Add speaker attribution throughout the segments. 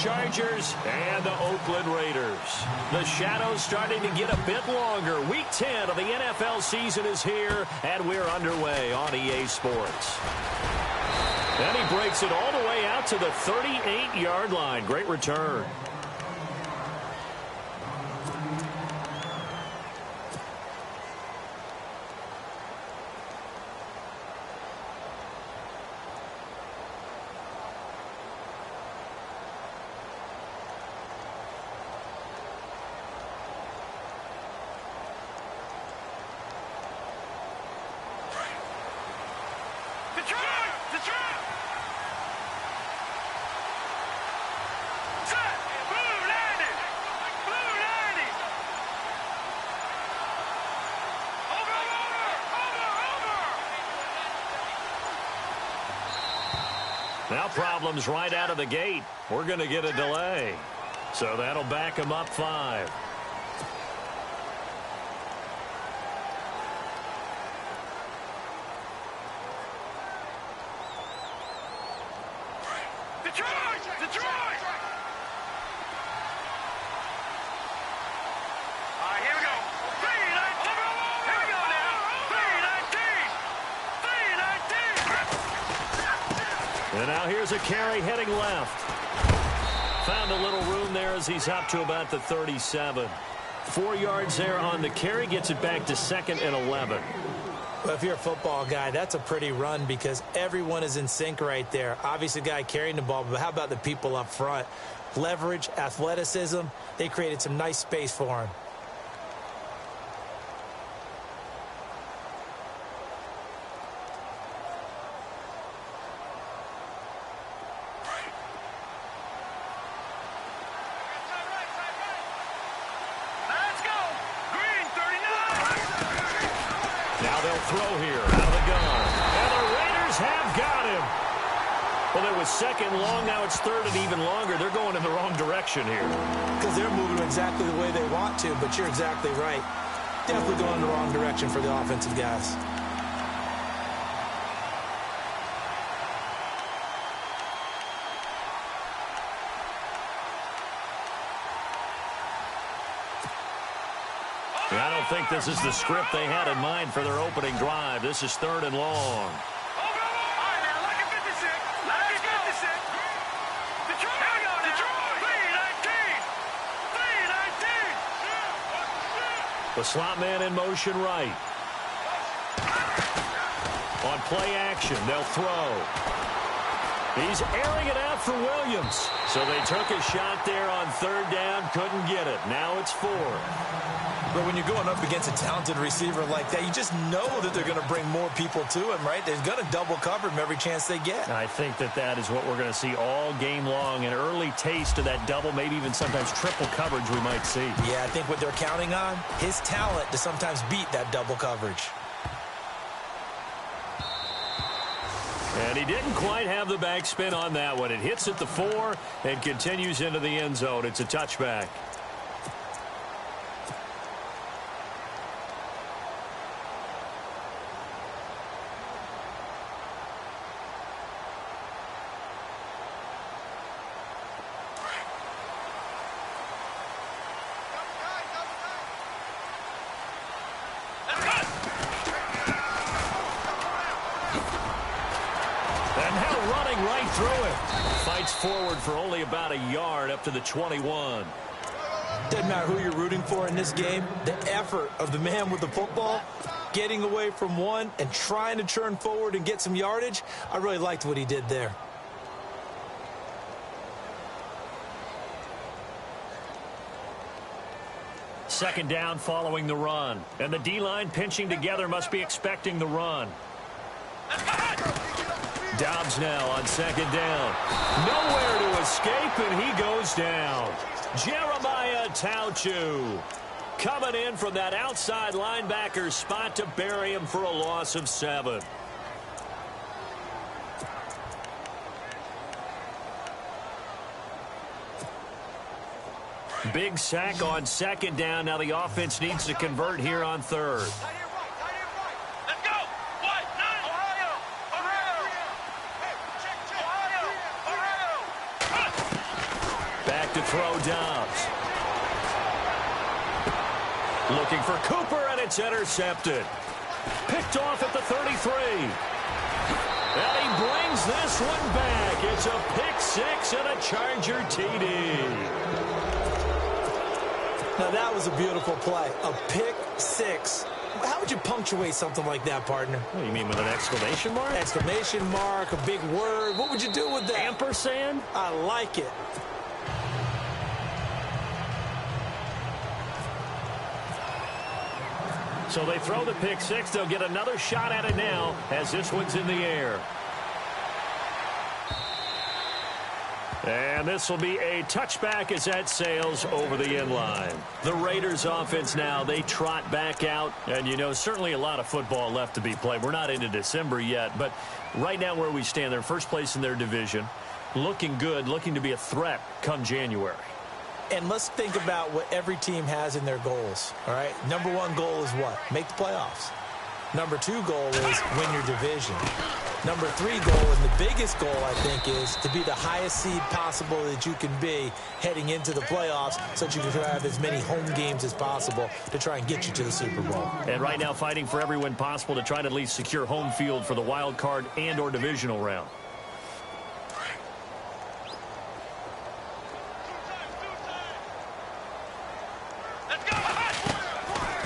Speaker 1: Chargers and the Oakland Raiders. The shadows starting to get a bit longer. Week 10 of the NFL season is here, and we're underway on EA Sports. And he breaks it all the way out to the 38-yard line. Great return. Now problems right out of the gate. We're going to get a delay. So that'll back him up 5. And now here's a carry heading left. Found a little room there as he's up to about the 37. 4 yards there on the carry. Gets it back to 2nd and 11.
Speaker 2: Well, if you're a football guy, that's a pretty run because everyone is in sync right there. Obviously, the guy carrying the ball, but how about the people up front? Leverage, athleticism, they created some nice space for him.
Speaker 1: Throw here out of the gun. And the Raiders have got him. Well, it was 2nd long. Now it's 3rd and even longer. They're going in the wrong direction here.
Speaker 2: Because they're moving exactly the way they want to, but you're exactly right. Definitely going in the wrong direction for the offensive guys.
Speaker 1: I don't think this is the script they had in mind for their opening drive. This is 3rd and long. The slot man in motion right. On play action, they'll throw. He's airing it out for Williams. So they took a shot there on 3rd down, couldn't get it. Now it's 4th.
Speaker 2: But when you're going up against a talented receiver like that, you just know that they're going to bring more people to him, right? They're going to double cover him every chance they get.
Speaker 1: I think that is what we're going to see all game long. An early taste of that double, maybe even sometimes triple coverage we might see.
Speaker 2: Yeah, I think what they're counting on, his talent to sometimes beat that double coverage.
Speaker 1: And he didn't quite have the backspin on that one. It hits at the 4 and continues into the end zone. It's a touchback. Forward for only about a yard up to the 21.
Speaker 2: Doesn't matter who you're rooting for in this game. The effort of the man with the football, getting away from one and trying to turn forward and get some yardage, I really liked what he did there.
Speaker 1: Second down following the run. And the D-line pinching together must be expecting the run. Dobbs now on 2nd down. Nowhere to escape, and he goes down. Jeremiah Tauchu coming in from that outside linebacker spot to bury him for a loss of 7. Big sack on 2nd down. Now the offense needs to convert here on 3rd. to throw Dobbs. Looking for Cooper, and it's intercepted. Picked off at the 33. And he brings this one back. It's a pick six and a Charger TD.
Speaker 2: Now, that was a beautiful play. A pick six. How would you punctuate something like that, partner?
Speaker 1: What do you mean, with an exclamation mark?
Speaker 2: Exclamation mark, a big word. What would you do with that?
Speaker 1: Ampersand?
Speaker 2: I like it.
Speaker 1: So they throw the pick six. They'll get another shot at it now as this one's in the air. And this will be a touchback as that sails over the end line. The Raiders offense now, they trot back out. And, you know, certainly a lot of football left to be played. We're not into December yet. But right now where we stand, they're first place in their division. Looking good, looking to be a threat come January.
Speaker 2: And let's think about what every team has in their goals, all right? Number one goal is what? Make the playoffs. Number two goal is win your division. Number three goal, and the biggest goal, I think, is to be the highest seed possible that you can be heading into the playoffs so that you can have as many home games as possible to try and get you to the Super Bowl.
Speaker 1: And right now fighting for every win possible to try to at least secure home field for the wild card and or divisional round.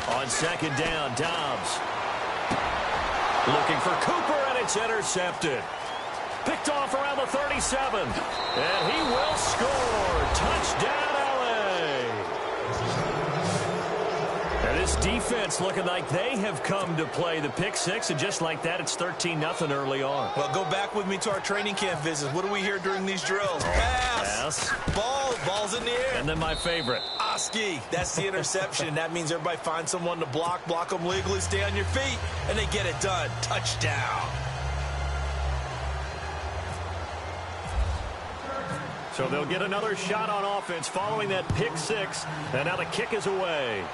Speaker 1: On second down, Dobbs. Looking for Cooper, and it's intercepted. Picked off around the 37. And he will score. Touchdown, LA. And this defense looking like they have come to play the pick six. And just like that, it's 13-0 early on.
Speaker 2: Well, go back with me to our training camp visits. What do we hear during these drills? Pass. Ball's in the air.
Speaker 1: And then my favorite.
Speaker 2: Oski. That's the interception. That means everybody finds someone to block them legally, stay on your feet, and they get it done. Touchdown.
Speaker 1: So they'll get another shot on offense following that pick six. And now the kick is away.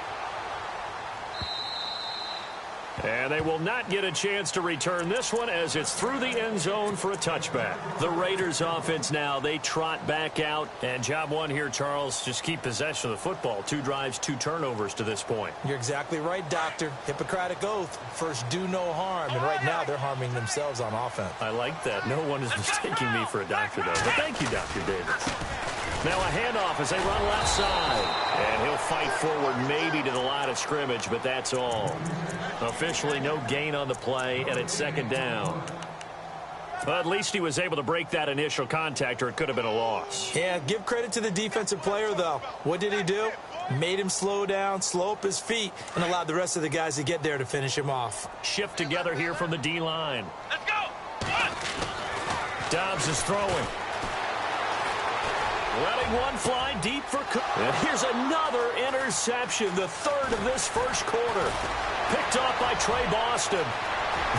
Speaker 1: And they will not get a chance to return this one as it's through the end zone for a touchback. The Raiders offense now, they trot back out. And job one here, Charles, just keep possession of the football. 2 drives, 2 turnovers to this point.
Speaker 2: You're exactly right, Doctor. Hippocratic oath. First, do no harm. And right now, they're harming themselves on offense.
Speaker 1: I like that. No one is mistaking me for a doctor, though. But thank you, Dr. Davis. Now a handoff as they run left side. And he'll fight forward maybe to the line of scrimmage, but that's all. Officially no gain on the play, and it's second down. But at least he was able to break that initial contact, or it could have been a loss.
Speaker 2: Yeah, give credit to the defensive player, though. What did he do? Made him slow down, slow up his feet, and allowed the rest of the guys to get there to finish him off.
Speaker 1: Shift together here from the D-line.
Speaker 3: Let's go!
Speaker 1: Dobbs is throwing. Letting one fly deep for Cook. And here's another interception, the third of this first quarter. Picked off by Trey Boston.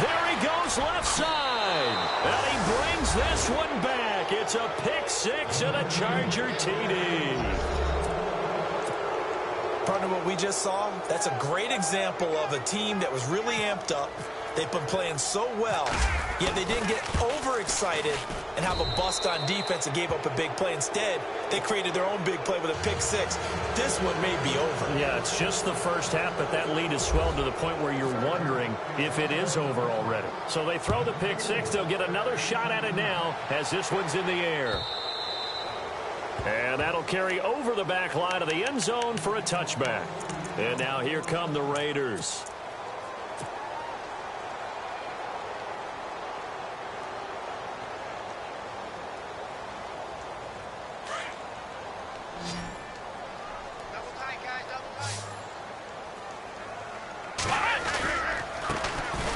Speaker 1: There he goes left side. And he brings this one back. It's a pick six and a Charger TD.
Speaker 2: Partner, what we just saw, that's a great example of a team that was really amped up. They've been playing so well, yet they didn't get overexcited and have a bust on defense and gave up a big play. Instead, they created their own big play with a pick six. This one may be over.
Speaker 1: Yeah, it's just the first half, but that lead has swelled to the point where you're wondering if it is over already. So they throw the pick six. They'll get another shot at it now as this one's in the air. And that'll carry over the back line of the end zone for a touchback. And now here come the Raiders.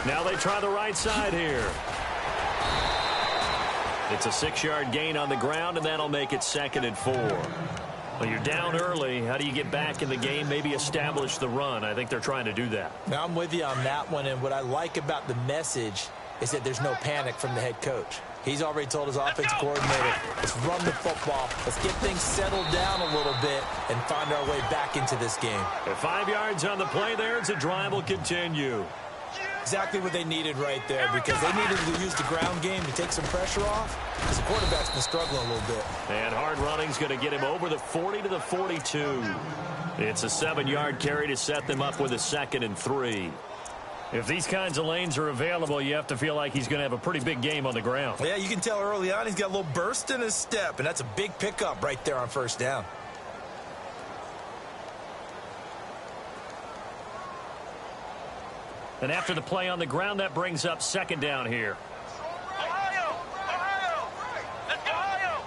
Speaker 1: Now they try the right side here. It's a 6-yard gain on the ground, and that'll make it 2nd and 4. Well, you're down early. How do you get back in the game, maybe establish the run? I think they're trying to do that.
Speaker 2: Now, I'm with you on that one, and what I like about the message is that there's no panic from the head coach. He's already told his offensive coordinator, let's run the football, let's get things settled down a little bit and find our way back into this game.
Speaker 1: At 5 yards on the play there, as the drive will continue.
Speaker 2: Exactly what they needed right there, because they needed to use the ground game to take some pressure off, because the quarterback's been struggling a little bit.
Speaker 1: And hard running's going to get him over the 40 to the 42. It's a 7-yard carry to set them up with a 2nd and 3. If these kinds of lanes are available, you have to feel like he's going to have a pretty big game on the ground.
Speaker 2: Yeah, you can tell early on he's got a little burst in his step, and that's a big pickup right there on first down.
Speaker 1: And after the play on the ground, that brings up 2nd down here.
Speaker 3: Ohio! Ohio! Let's go, Ohio!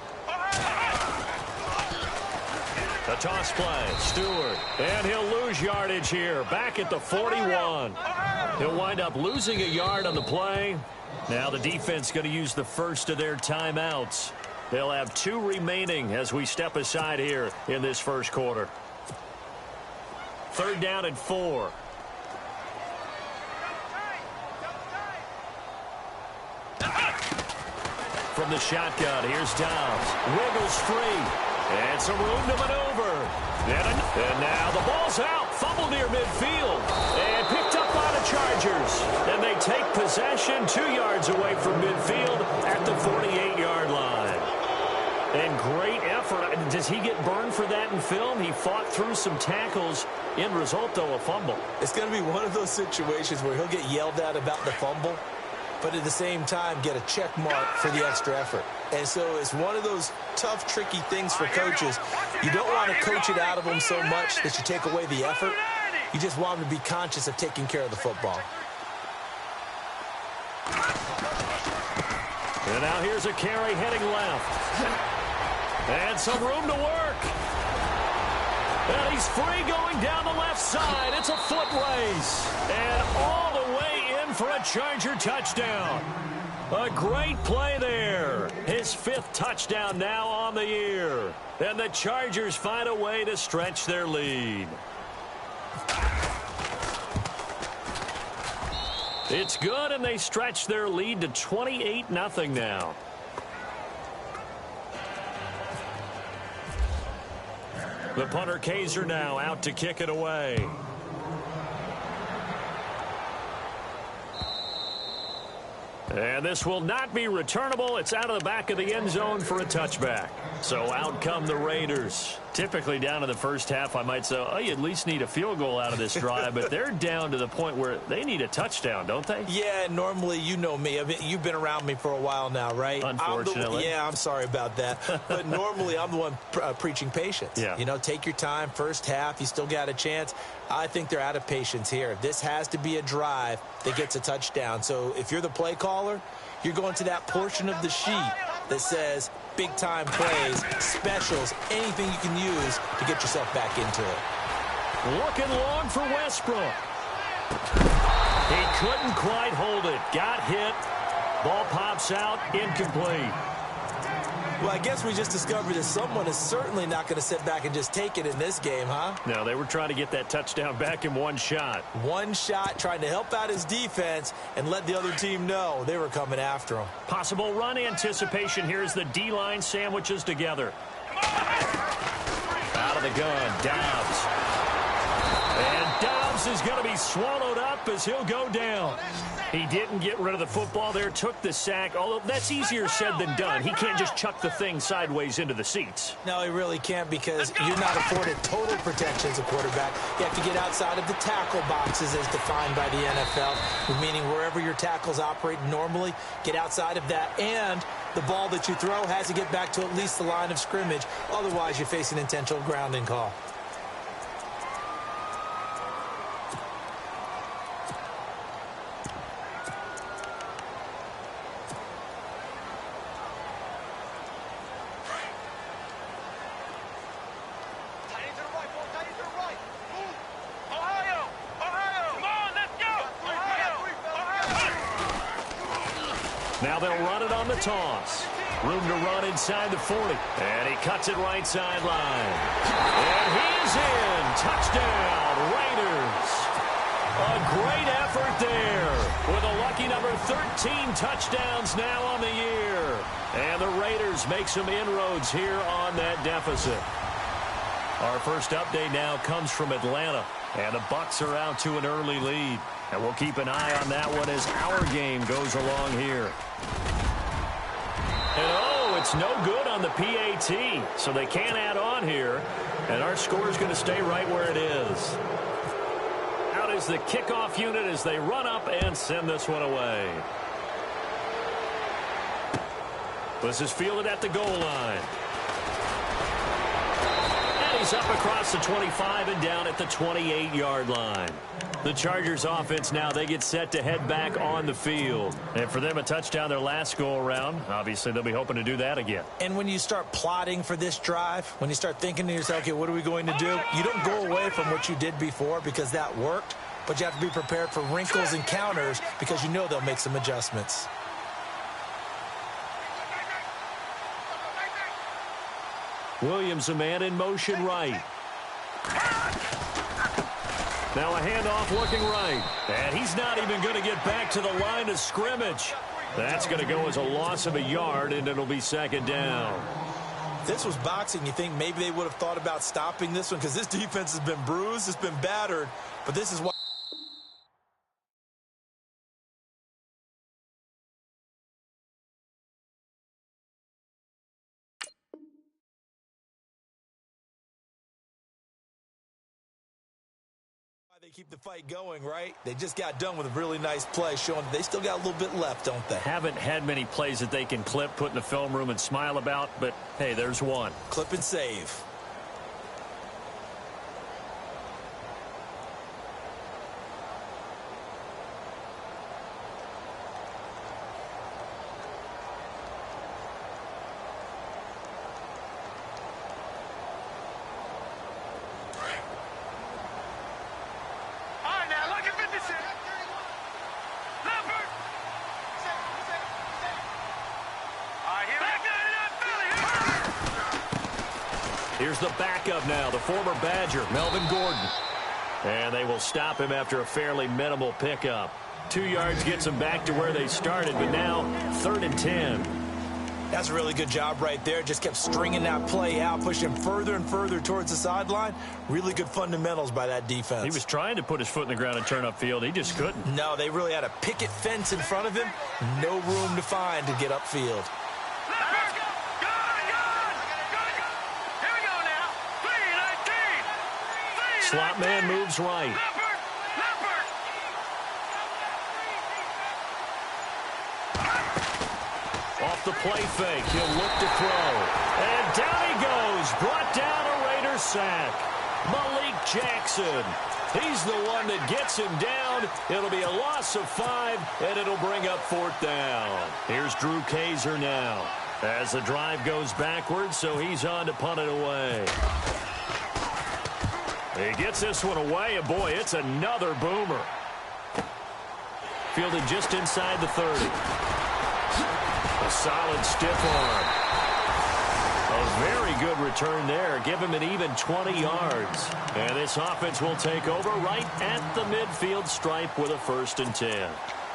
Speaker 1: The toss play, Stewart, and he'll lose yardage here, back at the 41. He'll wind up losing a yard on the play. Now the defense going to use the first of their timeouts. They'll have 2 remaining as we step aside here in this first quarter. 3rd down and 4. From the shotgun, here's Dobbs. Wiggles free. And some room to maneuver. And now the ball's out. Fumble near midfield. And picked up by the Chargers. And they take possession 2 yards away from midfield at the 48-yard line. And great effort. Does he get burned for that in film? He fought through some tackles. End result, though, a fumble.
Speaker 2: It's going to be one of those situations where he'll get yelled at about the fumble, but at the same time get a check mark for the extra effort. And so it's one of those tough, tricky things for coaches. You don't want to coach it out of them so much that you take away the effort. You just want them to be conscious of taking care of the football.
Speaker 1: And now here's a carry heading left. And some room to work. And he's free going down the left side. It's a foot race. And all the way in for a Charger touchdown. A great play there. His 5th touchdown now on the year. And the Chargers find a way to stretch their lead. It's good, and they stretch their lead to 28-0 now. The punter Kaiser now out to kick it away. And this will not be returnable. It's out of the back of the end zone for a touchback. So out come the Raiders. Typically down in the first half, I might say, oh, you at least need a field goal out of this drive. But they're down to the point where they need a touchdown, don't they?
Speaker 2: Yeah, normally, you know me. You've been around me for a while now, right?
Speaker 1: Unfortunately.
Speaker 2: I'm sorry about that. But normally, I'm the one preaching patience.
Speaker 1: Yeah.
Speaker 2: You know, take your time. First half, you still got a chance. I think they're out of patience here. This has to be a drive that gets a touchdown. So if you're the play caller, you're going to that portion of the sheet that says big-time plays, specials, anything you can use to get yourself back into it.
Speaker 1: Looking long for Westbrook. He couldn't quite hold it. Got hit. Ball pops out. Incomplete.
Speaker 2: Well, I guess we just discovered that someone is certainly not going to sit back and just take it in this game, huh?
Speaker 1: No, they were trying to get that touchdown back in one shot.
Speaker 2: One shot, trying to help out his defense and let the other team know they were coming after him.
Speaker 1: Possible run anticipation here as the D-line sandwiches together. Out of the gun, Dobbs. And Dobbs is going to be swallowed up as he'll go down. He didn't get rid of the football there, took the sack, although that's easier said than done. He can't just chuck the thing sideways into the seats.
Speaker 2: No, he really can't, because you're not afforded total protection as a quarterback. You have to get outside of the tackle boxes as defined by the NFL, meaning wherever your tackles operate normally, get outside of that, and the ball that you throw has to get back to at least the line of scrimmage. Otherwise, you face an intentional grounding call.
Speaker 1: Now they'll run it on the toss. Room to run inside the 40. And he cuts it right sideline. And he's in. Touchdown, Raiders. A great effort there with a lucky number 13 touchdowns now on the year. And the Raiders make some inroads here on that deficit. Our first update now comes from Atlanta. And the Bucs are out to an early lead. And we'll keep an eye on that one as our game goes along here. And oh, it's no good on the PAT, so they can't add on here. And our score is going to stay right where it is. Out is the kickoff unit as they run up and send this one away. This is fielded at the goal line. And he's up across the 25 and down at the 28-yard line. The Chargers offense now, they get set to head back on the field. And for them, a touchdown their last go-around. Obviously, they'll be hoping to do that again.
Speaker 2: And when you start plotting for this drive, when you start thinking to yourself, okay, what are we going to do? You don't go away from what you did before because that worked, but you have to be prepared for wrinkles and counters because you know they'll make some adjustments.
Speaker 1: Williams, a man in motion right. Now a handoff looking right. And he's not even going to get back to the line of scrimmage. That's going to go as a loss of a yard, and it'll be second down.
Speaker 2: If this was boxing, you think maybe they would have thought about stopping this one because this defense has been bruised, it's been battered, but this is why. They keep the fight going, right? They just got done with a really nice play, showing they still got a little bit left, don't they?
Speaker 1: Haven't had many plays that they can clip, put in the film room, and smile about, but, hey, there's one.
Speaker 2: Clip and save.
Speaker 1: Here's the backup now, the former Badger, Melvin Gordon. And they will stop him after a fairly minimal pickup. 2 yards gets them back to where they started, but now 3rd and 10.
Speaker 2: That's a really good job right there. Just kept stringing that play out, pushing further and further towards the sideline. Really good fundamentals by that defense.
Speaker 1: He was trying to put his foot in the ground and turn upfield. He just couldn't.
Speaker 2: No, they really had a picket fence in front of him. No room to find to get upfield.
Speaker 1: Slot man moves right. Off the play fake, he'll look to throw. And down he goes, brought down a Raider sack. Malik Jackson. He's the one that gets him down. It'll be a loss of 5, and it'll bring up 4th down. Here's Drew Kaiser now. As the drive goes backwards, so he's on to punt it away. He gets this one away, and boy, it's another boomer. Fielded just inside the 30. A solid stiff arm. A very good return there. Give him an even 20 yards. And this offense will take over right at the midfield stripe with a 1st and 10.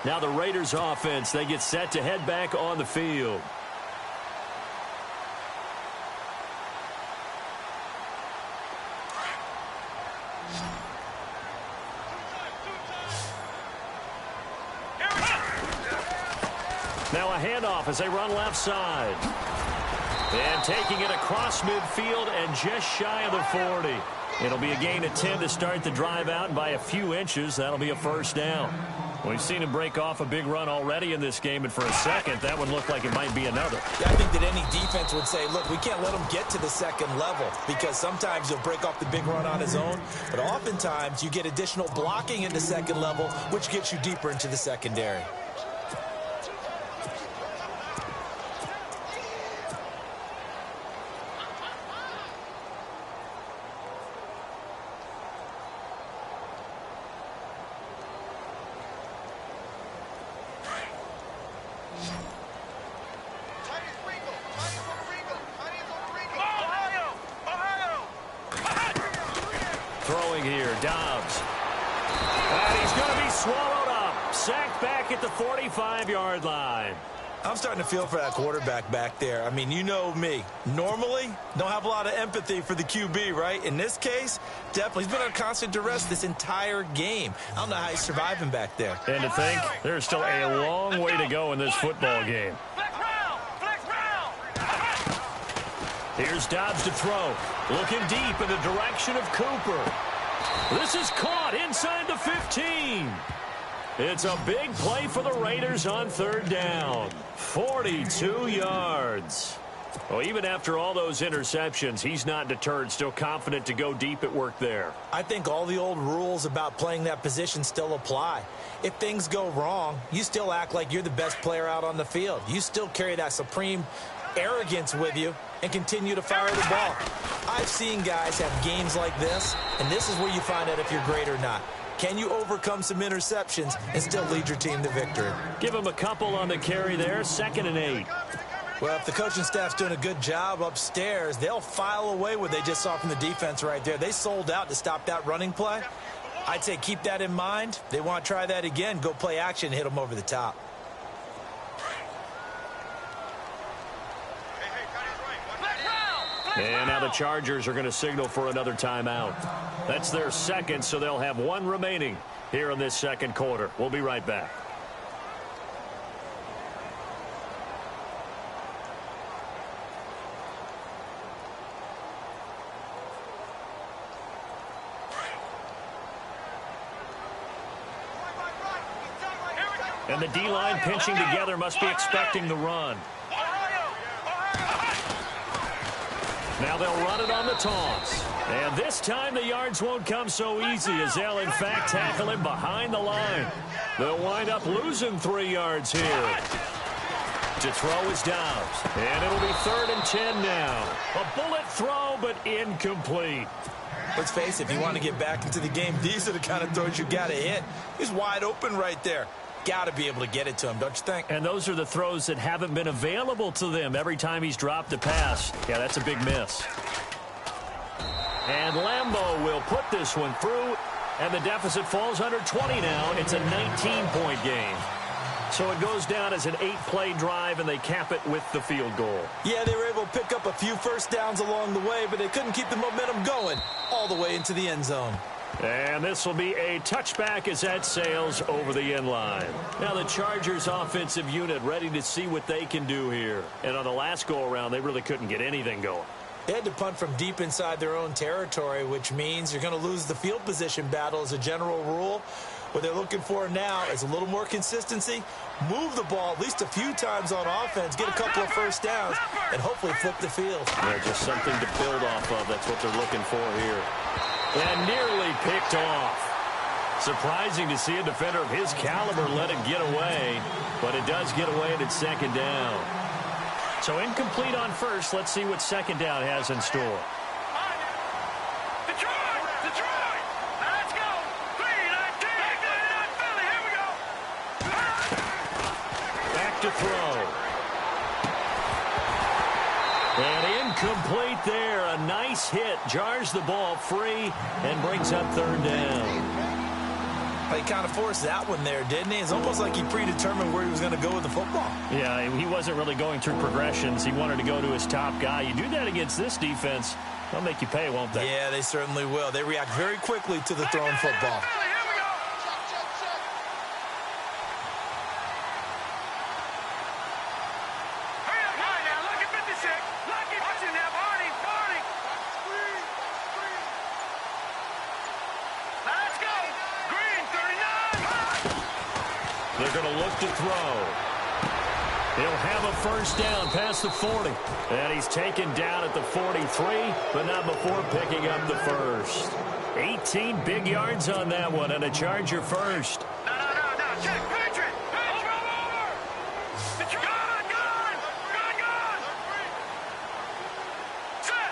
Speaker 1: Now the Raiders offense, they get set to head back on the field. Now a handoff as they run left side. And taking it across midfield and just shy of the 40. It'll be a gain of 10 to start the drive out, and by a few inches, that'll be a 1st down. We've seen him break off a big run already in this game, and for a second, that one looked like it might be another.
Speaker 2: Yeah, I think that any defense would say, look, we can't let him get to the 2nd level, because sometimes he'll break off the big run on his own, but oftentimes you get additional blocking in the 2nd level, which gets you deeper into the secondary.
Speaker 1: Throwing here, Dobbs. And he's going to be swallowed up. Sacked back at the 45-yard line.
Speaker 2: I'm starting to feel for that quarterback back there. I mean, you know me. Normally, don't have a lot of empathy for the QB, right? In this case, definitely. He's been under constant duress this entire game. I don't know how he's surviving back there.
Speaker 1: And to think, there's still a long way to go in this football game. Here's Dobbs to throw. Looking deep in the direction of Cooper. This is caught inside the 15. It's a big play for the Raiders on 3rd down. 42 yards. Well, even after all those interceptions, he's not deterred, still confident to go deep at work there.
Speaker 2: I think all the old rules about playing that position still apply. If things go wrong, you still act like you're the best player out on the field. You still carry that supreme arrogance with you and continue to fire the ball. I've seen guys have games like this, and this is where you find out if you're great or not. Can you overcome some interceptions and still lead your team to victory?
Speaker 1: Give him a couple on the carry there, 2nd and 8.
Speaker 2: Well, if the coaching staff's doing a good job upstairs, they'll file away what they just saw from the defense right there. They sold out to stop that running play. I'd say keep that in mind. They want to try that again. Go play action and hit them over the top.
Speaker 1: And now the Chargers are going to signal for another timeout. That's their second, so they'll have one remaining here in this second quarter. We'll be right back. And the D-line pinching together must be expecting the run. Now they'll run it on the toss. And this time the yards won't come so easy as they'll in fact tackle him behind the line. They'll wind up losing 3 yards here. To throw is Dobbs. And it'll be 3rd and 10 now. A bullet throw, but incomplete.
Speaker 2: Let's face it, if you want to get back into the game, these are the kind of throws you got to hit. He's wide open right there. Got to be able to get it to him, don't you think?
Speaker 1: And those are the throws that haven't been available to them every time he's dropped a pass. Yeah, that's a big miss. And Lambeau will put this one through, and the deficit falls under 20 now. It's a 19-point game. So it goes down as an 8-play drive, and they cap it with the field goal.
Speaker 2: Yeah, they were able to pick up a few first downs along the way, but they couldn't keep the momentum going all the way into the end zone.
Speaker 1: And this will be a touchback as that sails over the end line. Now the Chargers offensive unit ready to see what they can do here. And on the last go-around, they really couldn't get anything going.
Speaker 2: They had to punt from deep inside their own territory, which means you're going to lose the field position battle as a general rule. What they're looking for now is a little more consistency, move the ball at least a few times on offense, get a couple of first downs, and hopefully flip the field.
Speaker 1: Yeah, just something to build off of. That's what they're looking for here. And nearly picked off. Surprising to see a defender of his caliber let it get away, but it does get away and it's 2nd down. So incomplete on first. Let's see what 2nd down has in store.
Speaker 3: Detroit! Let's go! 3-19! Here we go!
Speaker 1: Back to throw. And incomplete there. A nice hit. Jars the ball free and brings up 3rd down.
Speaker 2: He kind of forced that one there, didn't he? It's almost like he predetermined where he was going to go with the football.
Speaker 1: Yeah, he wasn't really going through progressions. He wanted to go to his top guy. You do that against this defense, they'll make you pay, won't they?
Speaker 2: Yeah, they certainly will. They react very quickly to the thrown football.
Speaker 1: They're going to look to throw. He'll have a first down past the 40. And he's taken down at the 43, but not before picking up the first. 18 big yards on that one, and a Charger first.
Speaker 3: No. Check. Patriot. Over. It's gone. Set.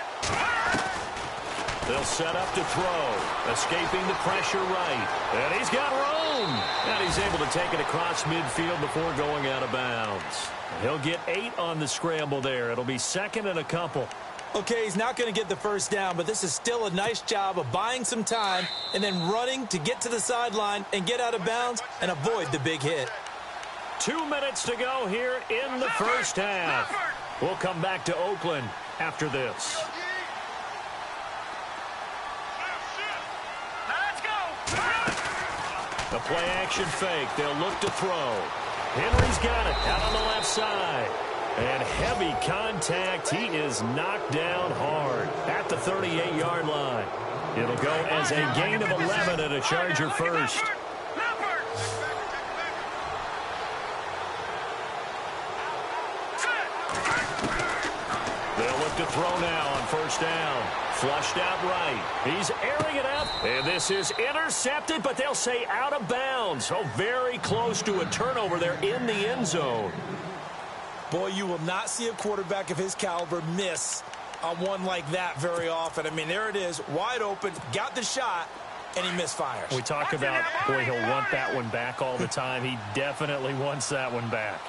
Speaker 1: They'll set up to throw. Escaping the pressure right. And he's got room. And he's able to take it across midfield before going out of bounds. He'll get 8 on the scramble there. It'll be 2nd and a couple.
Speaker 2: Okay, he's not going to get the first down, but this is still a nice job of buying some time and then running to get to the sideline and get out of bounds and avoid the big hit.
Speaker 1: 2 minutes to go here in the first half. We'll come back to Oakland after this. The play-action fake. They'll look to throw. Henry's got it out on the left side. And heavy contact. He is knocked down hard at the 38-yard line. It'll go as a gain of 11 and a Charger first. They'll look to throw now on first down. Flushed out right. He's airing it up. And this is intercepted, but they'll say out of bounds. So very close to a turnover there in the end zone.
Speaker 2: Boy, you will not see a quarterback of his caliber miss on one like that very often. I mean, there it is, wide open, got the shot, and he misfires.
Speaker 1: We talk about, boy, he'll want that one back all the time. He definitely wants that one back.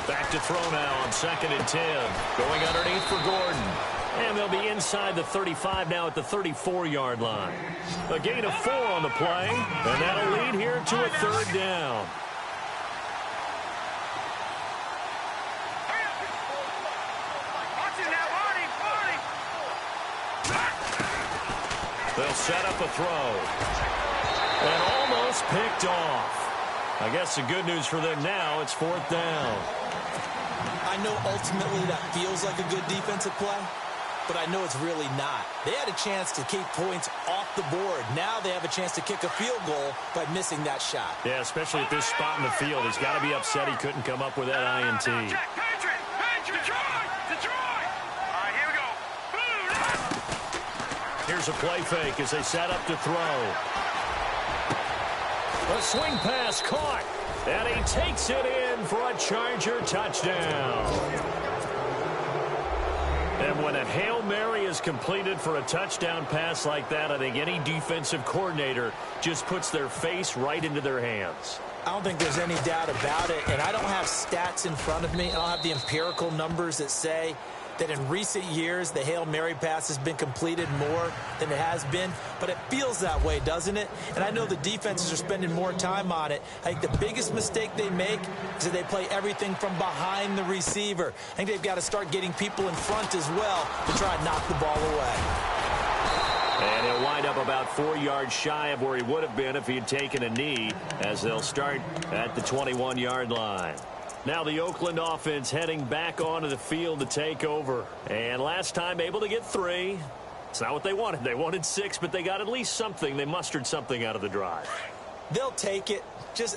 Speaker 1: Back to throw now on 2nd and 10. Going underneath for Gordon. And they'll be inside the 35 now at the 34-yard line. A gain of 4 on the play. And that'll lead here to a 3rd down. They'll set up a throw. And almost picked off. I guess the good news for them now, it's 4th down.
Speaker 2: I know ultimately that feels like a good defensive play, but I know it's really not. They had a chance to keep points off the board. Now they have a chance to kick a field goal by missing that shot.
Speaker 1: Yeah, especially at this spot in the field. He's got to be upset he couldn't come up with that INT. Here's a play fake as they set up to throw. A swing pass caught, and he takes it in for a Charger touchdown. And when a Hail Mary is completed for a touchdown pass like that, I think any defensive coordinator just puts their face right into their hands.
Speaker 2: I don't think there's any doubt about it, and I don't have stats in front of me. I don't have the empirical numbers that say that in recent years the Hail Mary pass has been completed more than it has been, but it feels that way, doesn't it? And I know the defenses are spending more time on it. I think the biggest mistake they make is that they play everything from behind the receiver. I think they've got to start getting people in front as well to try and knock the ball away.
Speaker 1: And he'll wind up about 4 yards shy of where he would have been if he had taken a knee, as they'll start at the 21-yard line. Now the Oakland offense heading back onto the field to take over. And last time able to get 3. It's not what they wanted. They wanted 6, but they got at least something. They mustered something out of the drive.
Speaker 2: They'll take it.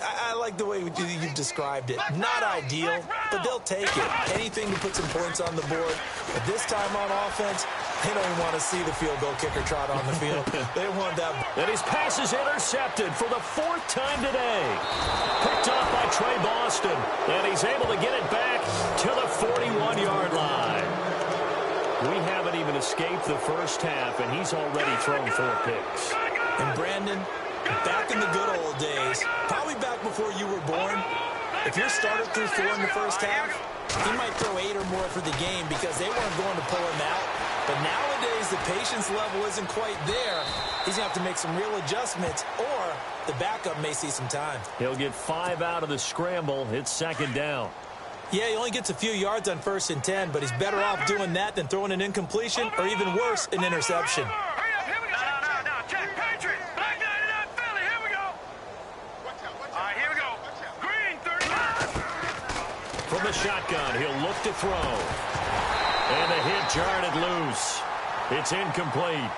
Speaker 2: I like the way you described it. Not ideal, but they'll take it. Anything to put some points on the board. But this time on offense, they don't even want to see the field goal kicker trot on the field. They want that.
Speaker 1: And his pass is intercepted for the 4th time today. Picked off by Trey Boston. And he's able to get it back to the 41-yard line. We haven't even escaped the first half, and he's already thrown 4 picks.
Speaker 2: And Brandon, back in the good old days, probably back before you were born, if your starter threw 4 in the first half, he might throw 8 or more for the game because they weren't going to pull him out. But nowadays, the patience level isn't quite there. He's going to have to make some real adjustments, or the backup may see some time.
Speaker 1: He'll get 5 out of the scramble. It's 2nd down.
Speaker 2: Yeah, he only gets a few yards on 1st and 10, but he's better off doing that than throwing an incompletion or even worse, an interception.
Speaker 1: From the shotgun, he'll look to throw. And the hit jarred it loose. It's incomplete.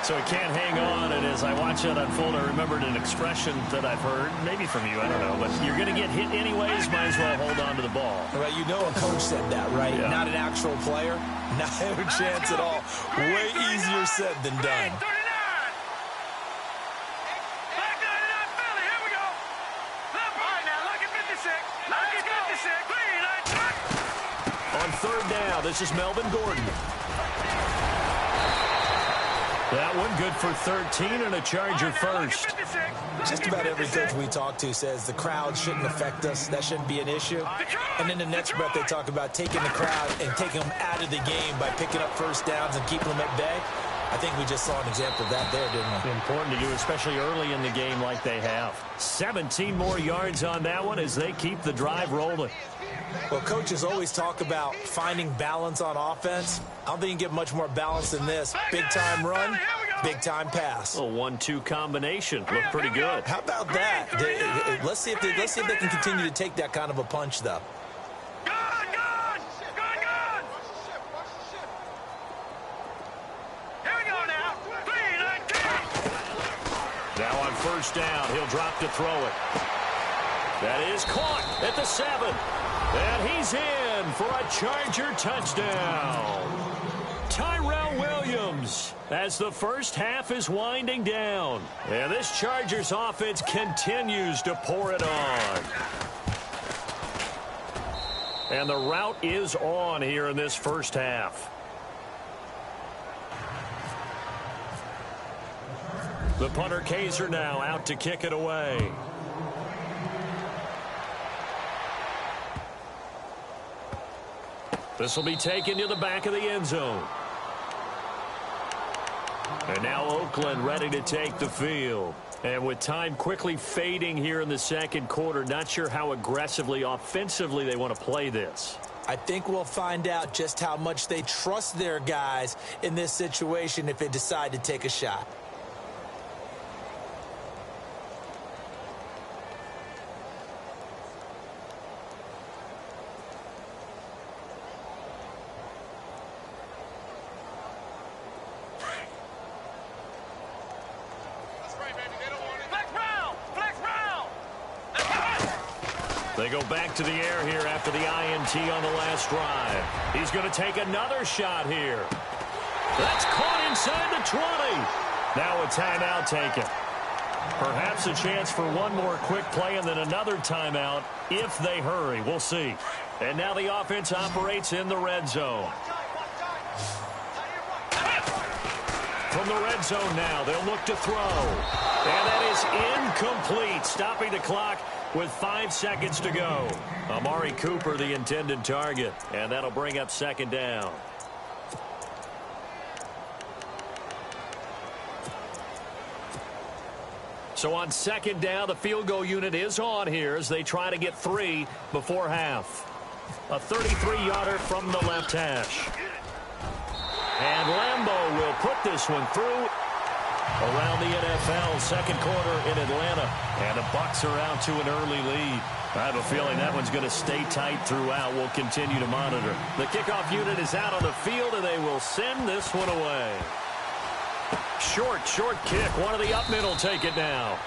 Speaker 1: So he can't hang on, and as I watch that unfold, I remembered an expression that I've heard, maybe from you, I don't know, but you're going to get hit anyways, might as well hold on to the ball.
Speaker 2: Well, you know a coach said that, right? Yeah. Not an actual player. Not a chance at all. Way easier said than done.
Speaker 1: On 3rd down, this is Melvin Gordon. That one good for 13 and a Charger first.
Speaker 2: Just about every coach we talk to says the crowd shouldn't affect us. That shouldn't be an issue. And in the next breath, they talk about taking the crowd and taking them out of the game by picking up first downs and keeping them at bay. I think we just saw an example of that there, didn't we?
Speaker 1: Important to you, especially early in the game like they have. 17 more yards on that one as they keep the drive rolling.
Speaker 2: Well, coaches always talk about finding balance on offense. I don't think you can get much more balance than this. Big-time run, big-time pass.
Speaker 1: A 1-2 combination. Looked pretty good.
Speaker 2: How about that? Let's see if they can continue to take that kind of a punch, though.
Speaker 1: Now on first down, he'll drop to throw it. That is caught at the 7. And he's in for a Charger touchdown. Tyrell Williams as the first half is winding down. And this Chargers offense continues to pour it on. And the route is on here in this first half. The punter Kaiser now out to kick it away. This will be taken to the back of the end zone. And now Oakland ready to take the field. And with time quickly fading here in the second quarter, not sure how aggressively, offensively they want to play this.
Speaker 2: I think we'll find out just how much they trust their guys in this situation if they decide to take a shot.
Speaker 1: They go back to the air here after the INT on the last drive. He's going to take another shot here. That's caught inside the 20. Now a timeout taken. Perhaps a chance for one more quick play and then another timeout if they hurry. We'll see. And now the offense operates in the red zone. From the red zone now, they'll look to throw. And that is incomplete, stopping the clock with 5 seconds to go. Amari Cooper, the intended target, and that'll bring up second down. So on second down, the field goal unit is on here as they try to get 3 before half. A 33-yarder from the left hash. And Lambeau will put this one through. Around the NFL, second quarter in Atlanta. And the Bucs are out to an early lead. I have a feeling that one's going to stay tight throughout. We'll continue to monitor. The kickoff unit is out on the field, and they will send this one away. Short kick. One of the up middle take it now.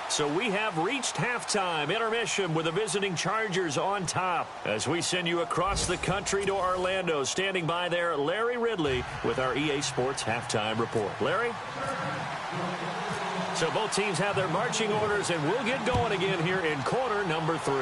Speaker 1: So we have reached halftime intermission with the visiting Chargers on top as we send you across the country to Orlando. Standing by there, Larry Ridley with our EA Sports halftime report. Larry? So both teams have their marching orders, and we'll get going again here in quarter number 3.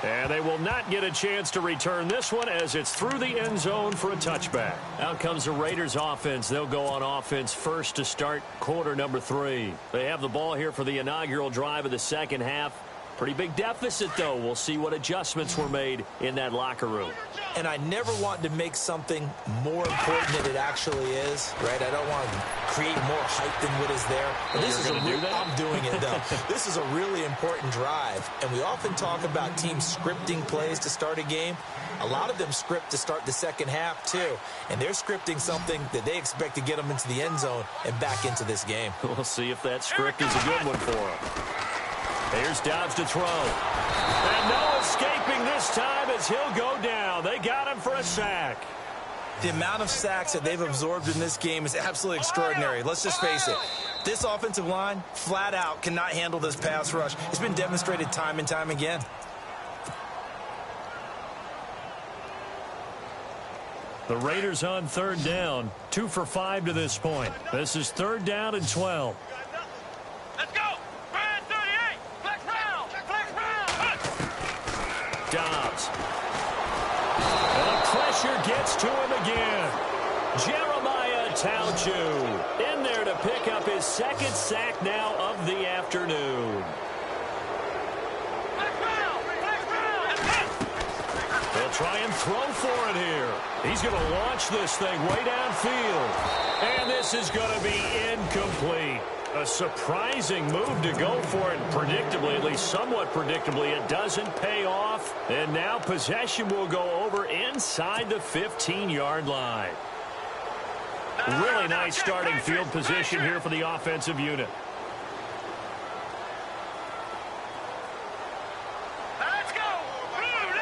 Speaker 1: And they will not get a chance to return this one as it's through the end zone for a touchback. Out comes the Raiders offense. They'll go on offense first to start quarter number 3. They have the ball here for the inaugural drive of the second half. Pretty big deficit, though. We'll see what adjustments were made in that locker room.
Speaker 2: And I never want to make something more important than it actually is, right? I don't want to create more hype than what is there. But this is I'm doing it, though. This is a really important drive. And we often talk about teams scripting plays to start a game. A lot of them script to start the second half, too. And they're scripting something that they expect to get them into the end zone and back into this game.
Speaker 1: We'll see if that script is a good one for them. Here's Dobbs to throw. And no escaping this time as he'll go down. They got him for a sack.
Speaker 2: The amount of sacks that they've absorbed in this game is absolutely extraordinary. Let's just face it. This offensive line, flat out, cannot handle this pass rush. It's been demonstrated time and time again.
Speaker 1: The Raiders on third down. 2 for 5 to this point. This is third down and 12.
Speaker 3: Let's go. Brand 38. Flex round. Flex round.
Speaker 1: Dobbs. And up pressure gets to him again. Jeremiah Tauchu in there to pick up his second sack now of the afternoon. They'll try and throw for it here. He's going to launch this thing way downfield. And this is going to be incomplete. A surprising move to go for it. Predictably, at least somewhat predictably, it doesn't pay off. And now possession will go over inside the 15-yard line. Really nice starting field position here for the offensive unit.
Speaker 3: Let's go! Blue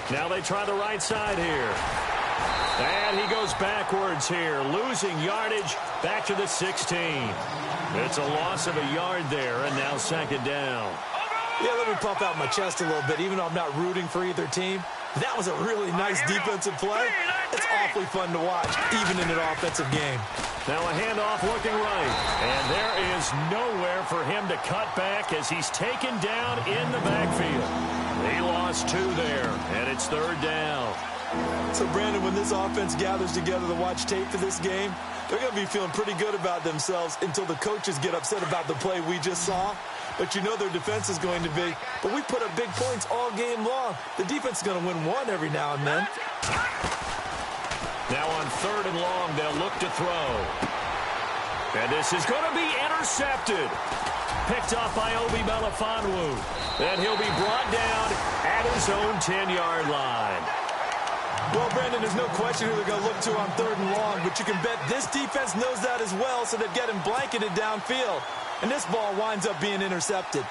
Speaker 3: 90!
Speaker 1: Now they try the right side here. And he goes backwards here, losing yardage back to the 16. It's a loss of a yard there, and now second down.
Speaker 2: Yeah, let me pump out my chest a little bit, even though I'm not rooting for either team. That was a really nice defensive play. It's awfully fun to watch, even in an offensive game.
Speaker 1: Now a handoff looking right. And there is nowhere for him to cut back as he's taken down in the backfield. He lost 2 there, and it's third down.
Speaker 2: So, Brandon, when this offense gathers together to watch tape for this game, they're going to be feeling pretty good about themselves until the coaches get upset about the play we just saw. But you know their defense is going to be. But we put up big points all game long. The defense is going to win one every now and then.
Speaker 1: Now on third and long, they'll look to throw. And this is going to be intercepted. Picked off by Obi Melifonwu. And he'll be brought down at his own 10-yard line.
Speaker 2: Well, Brandon, there's no question who they're going to look to on third and long, but you can bet this defense knows that as well, so they're getting blanketed downfield. And this ball winds up being intercepted.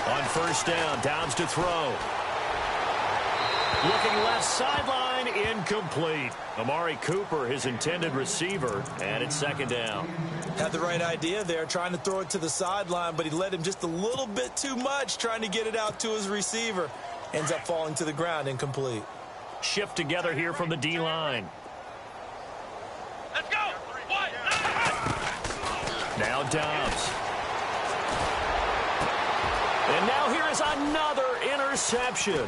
Speaker 1: On first down, Downs to throw. Looking left sideline, incomplete. Amari Cooper, his intended receiver, and it's second down.
Speaker 2: Had the right idea there, trying to throw it to the sideline, but he led him just a little bit too much, trying to get it out to his receiver. Ends up falling to the ground, incomplete.
Speaker 1: Shift together here from the D-line.
Speaker 3: Let's go! What?
Speaker 1: Now Dobbs. And now here is another interception.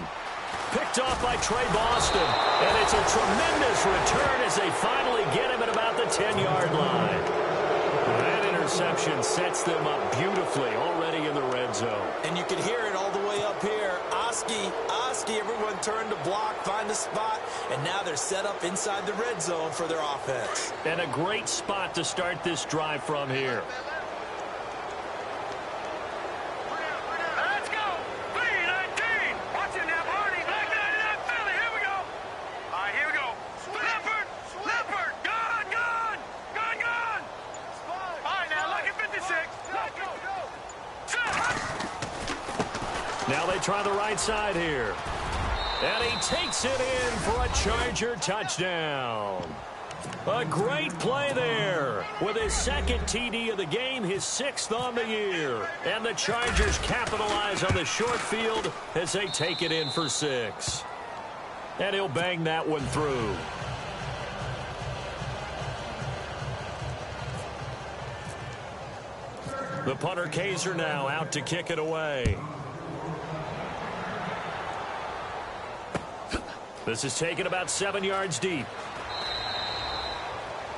Speaker 1: Picked off by Trey Boston. And it's a tremendous return as they finally get him at about the 10-yard line. That interception sets them up beautifully already in the red zone.
Speaker 2: And you can hear it all the way up here. Oski, everyone turned to block, find a spot, and now they're set up inside the red zone for their offense.
Speaker 1: And a great spot to start this drive from here.
Speaker 3: Let's go! 319! Watch it now, Barney! Black 99 Philly, here we go! All right, here we go. Leopard! Gone! All right, now, look at 56. Let's go!
Speaker 1: Now they try the right side here. And he takes it in for a Charger touchdown. A great play there. With his second TD of the game, his 6th on the year. And the Chargers capitalize on the short field as they take it in for 6. And he'll bang that one through. The punter Kaiser now out to kick it away. This is taken about 7 yards deep.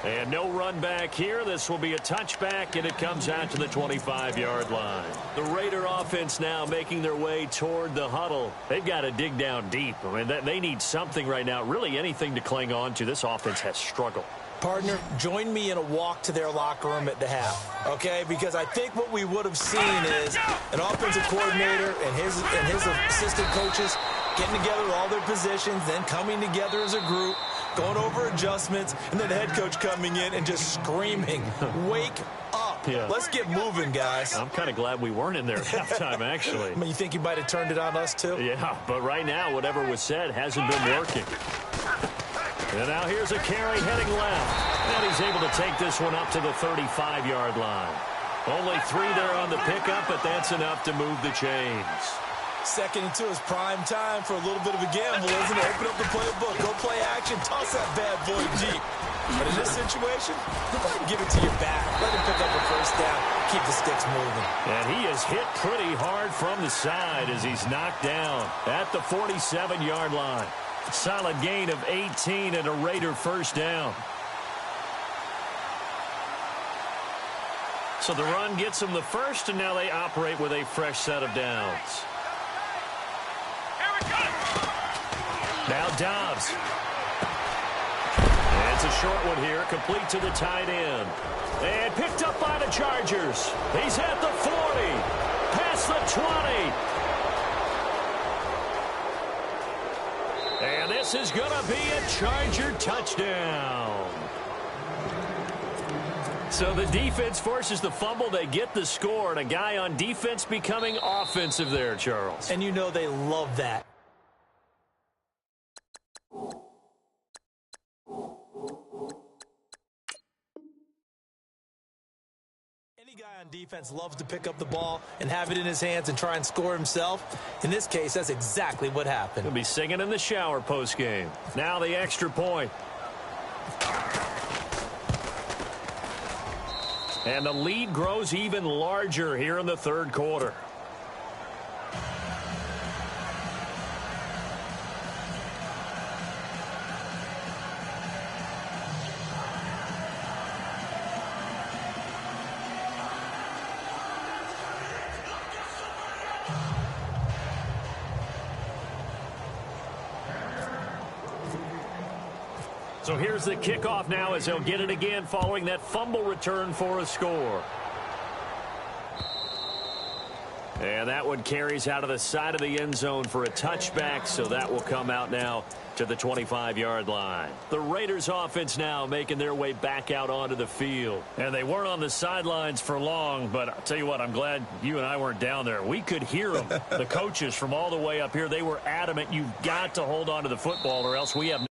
Speaker 1: And no run back here. This will be a touchback, and it comes out to the 25-yard line. The Raider offense now making their way toward the huddle. They've got to dig down deep. I mean, they need something right now, really anything to cling on to. This offense has struggled.
Speaker 2: Partner, join me in a walk to their locker room at the half, okay? Because I think what we would have seen is an offensive coordinator and his assistant coaches getting together with all their positions, then coming together as a group, going over adjustments, and then the head coach coming in and just screaming, wake up. Yeah. Let's get moving, guys.
Speaker 1: I'm kind of glad we weren't in there at halftime, actually.
Speaker 2: I mean, you think he might have turned it on us, too?
Speaker 1: Yeah, but right now, whatever was said hasn't been working. And now here's a carry heading left. And he's able to take this one up to the 35-yard line. Only 3 there on the pickup, but that's enough to move the chains.
Speaker 2: 2nd and 2 is prime time for a little bit of a gamble, isn't it? Open up the playbook, go play action, toss that bad boy deep. But in this situation, go ahead and give it to your back. Let him pick up a first down. Keep the sticks moving.
Speaker 1: And he is hit pretty hard from the side as he's knocked down at the 47-yard line. Solid gain of 18 and a Raider first down. So the run gets them the first, and now they operate with a fresh set of downs. Now Dobbs. And it's a short one here, complete to the tight end. And picked up by the Chargers. He's at the 40, past the 20. And this is going to be a Charger touchdown. So the defense forces the fumble. They get the score, and a guy on defense becoming offensive there, Charles.
Speaker 2: And you know they love that. Any guy on defense loves to pick up the ball and have it in his hands and try and score himself. In this case, that's exactly what happened.
Speaker 1: He'll be singing in the shower postgame. Now the extra point. And the lead grows even larger here in the third quarter. So here's the kickoff now as they'll get it again following that fumble return for a score. And that one carries out of the side of the end zone for a touchback, so that will come out now to the 25-yard line. The Raiders offense now making their way back out onto the field. And they weren't on the sidelines for long, but I'll tell you what, I'm glad you and I weren't down there. We could hear them. The coaches from all the way up here, they were adamant, you've got to hold on to the football or else we have